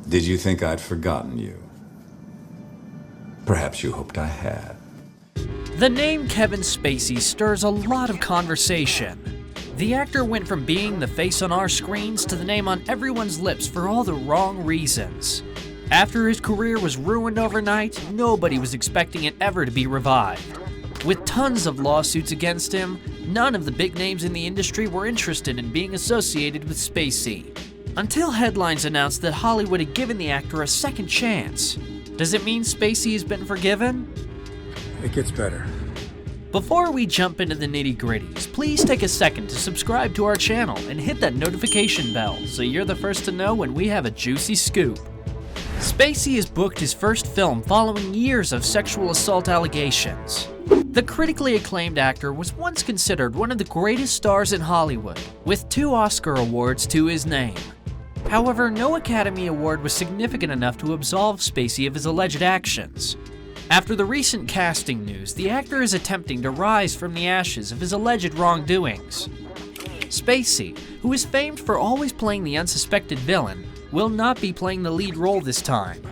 Did you think I'd forgotten you? Perhaps you hoped I had. The name Kevin Spacey stirs a lot of conversation. The actor went from being the face on our screens to the name on everyone's lips for all the wrong reasons. After his career was ruined overnight, nobody was expecting it ever to be revived. With tons of lawsuits against him, none of the big names in the industry were interested in being associated with Spacey. Until headlines announced that Hollywood had given the actor a second chance. Does it mean Spacey has been forgiven? It gets better. Before we jump into the nitty-gritties, please take a second to subscribe to our channel and hit that notification bell so you're the first to know when we have a juicy scoop. Spacey has booked his first film following years of sexual assault allegations. The critically acclaimed actor was once considered one of the greatest stars in Hollywood, with 2 Oscar awards to his name. However, no Academy Award was significant enough to absolve Spacey of his alleged actions. After the recent casting news, the actor is attempting to rise from the ashes of his alleged wrongdoings. Spacey, who is famed for always playing the unsuspected villain, will not be playing the lead role this time.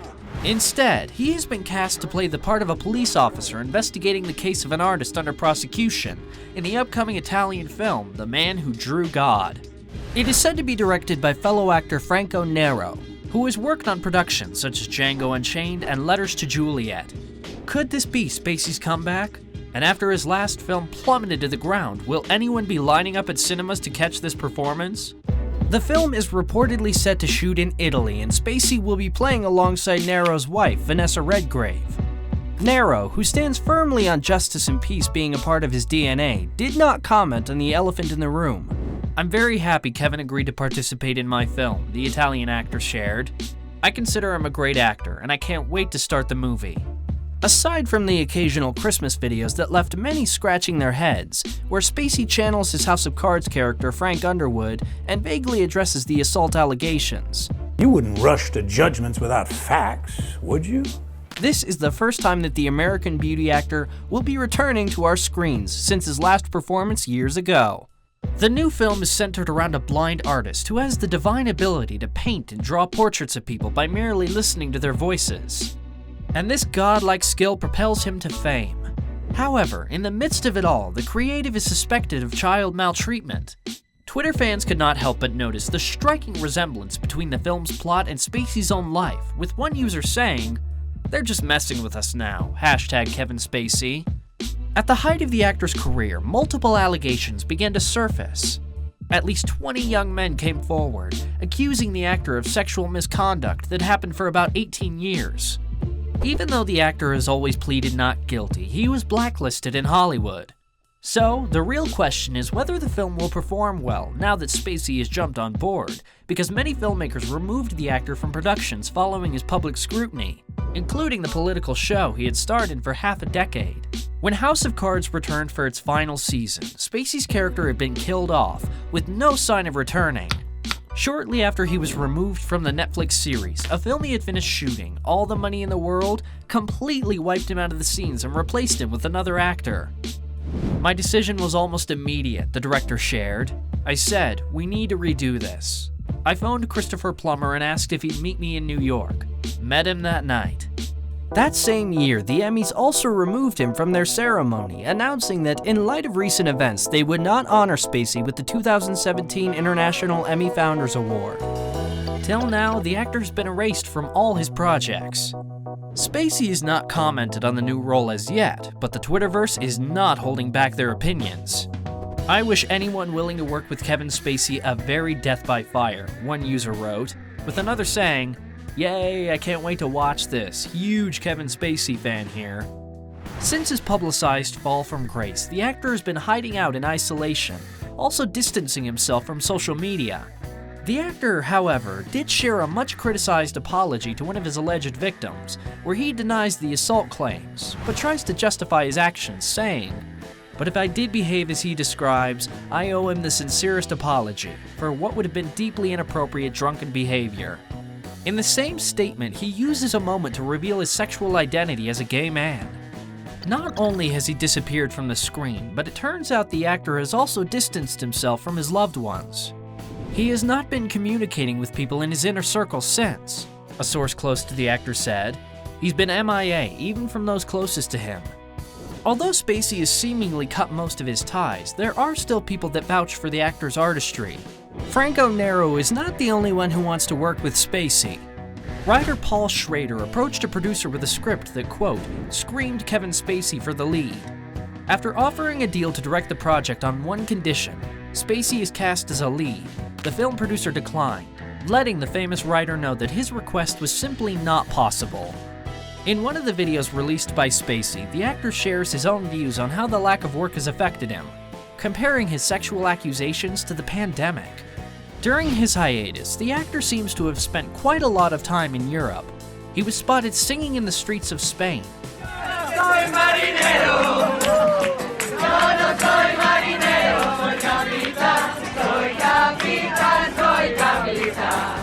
Instead, he has been cast to play the part of a police officer investigating the case of an artist under prosecution in the upcoming Italian film, The Man Who Drew God. It is said to be directed by fellow actor Franco Nero, who has worked on productions such as Django Unchained and Letters to Juliet. Could this be Spacey's comeback? And after his last film plummeted to the ground, will anyone be lining up at cinemas to catch this performance? The film is reportedly set to shoot in Italy, and Spacey will be playing alongside Nero's wife, Vannessa Redgrave. Nero, who stands firmly on justice and peace being a part of his DNA, did not comment on the elephant in the room. "I'm very happy Kevin agreed to participate in my film," the Italian actor shared. "I consider him a great actor, and I can't wait to start the movie." Aside from the occasional Christmas videos that left many scratching their heads, where Spacey channels his House of Cards character Frank Underwood and vaguely addresses the assault allegations. You wouldn't rush to judgments without facts, would you? This is the first time that the American beauty actor will be returning to our screens since his last performance years ago. The new film is centered around a blind artist who has the divine ability to paint and draw portraits of people by merely listening to their voices. And this godlike skill propels him to fame. However, in the midst of it all, the creative is suspected of child maltreatment. Twitter fans could not help but notice the striking resemblance between the film's plot and Spacey's own life, with one user saying, "They're just messing with us now, #Kevin Spacey." At the height of the actor's career, multiple allegations began to surface. At least 20 young men came forward, accusing the actor of sexual misconduct that happened for about 18 years. Even though the actor has always pleaded not guilty, he was blacklisted in Hollywood. So, the real question is whether the film will perform well now that Spacey has jumped on board, because many filmmakers removed the actor from productions following his public scrutiny, including the political show he had starred in for half a decade. When House of Cards returned for its final season, Spacey's character had been killed off, with no sign of returning. Shortly after he was removed from the Netflix series, a film he had finished shooting, All the Money in the World, completely wiped him out of the scenes and replaced him with another actor. "My decision was almost immediate," the director shared. "I said, we need to redo this. I phoned Christopher Plummer and asked if he'd meet me in New York. Met him that night." That same year, the Emmys also removed him from their ceremony, announcing that in light of recent events, they would not honor Spacey with the 2017 International Emmy Founders Award. Till now, the actor's been erased from all his projects. Spacey has not commented on the new role as yet, but the Twitterverse is not holding back their opinions. "I wish anyone willing to work with Kevin Spacey a very death by fire," one user wrote, with another saying, "Yay, I can't wait to watch this. Huge Kevin Spacey fan here." Since his publicized fall from grace, the actor has been hiding out in isolation, also distancing himself from social media. The actor, however, did share a much criticized apology to one of his alleged victims, where he denies the assault claims, but tries to justify his actions, saying, "But if I did behave as he describes, I owe him the sincerest apology for what would have been deeply inappropriate drunken behavior." In the same statement, he uses a moment to reveal his sexual identity as a gay man. Not only has he disappeared from the screen, but it turns out the actor has also distanced himself from his loved ones. He has not been communicating with people in his inner circle since. a source close to the actor said. He's been MIA, even from those closest to him. Although Spacey has seemingly cut most of his ties, there are still people that vouch for the actor's artistry. Franco Nero is not the only one who wants to work with Spacey. Writer Paul Schrader approached a producer with a script that, quote, screamed Kevin Spacey for the lead. After offering a deal to direct the project on one condition, Spacey is cast as a lead, the film producer declined, letting the famous writer know that his request was simply not possible. In one of the videos released by Spacey, the actor shares his own views on how the lack of work has affected him, comparing his sexual accusations to the pandemic. During his hiatus, the actor seems to have spent quite a lot of time in Europe. He was spotted singing in the streets of Spain. Soy marinero, yo no soy marinero, soy capitán, soy capitán, soy capitán.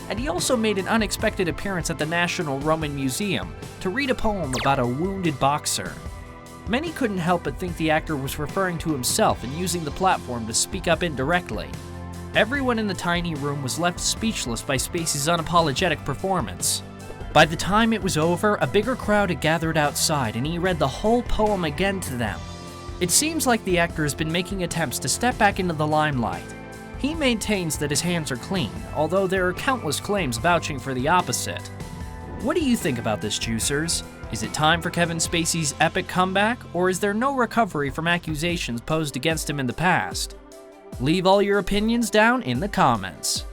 And he also made an unexpected appearance at the National Roman Museum to read a poem about a wounded boxer. Many couldn't help but think the actor was referring to himself and using the platform to speak up indirectly. Everyone in the tiny room was left speechless by Spacey's unapologetic performance. By the time it was over, a bigger crowd had gathered outside and he read the whole poem again to them. It seems like the actor has been making attempts to step back into the limelight. He maintains that his hands are clean, although there are countless claims vouching for the opposite. What do you think about this, Juicers? Is it time for Kevin Spacey's epic comeback, or is there no recovery from accusations posed against him in the past? Leave all your opinions down in the comments.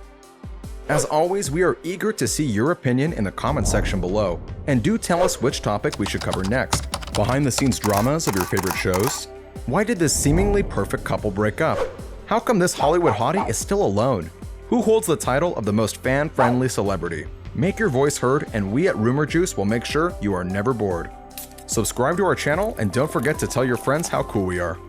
As always, we are eager to see your opinion in the comment section below, and do tell us which topic we should cover next. Behind the scenes dramas of your favorite shows? Why did this seemingly perfect couple break up? How come this Hollywood hottie is still alone? Who holds the title of the most fan-friendly celebrity? Make your voice heard, and we at Rumour Juice will make sure you are never bored. Subscribe to our channel, and don't forget to tell your friends how cool we are.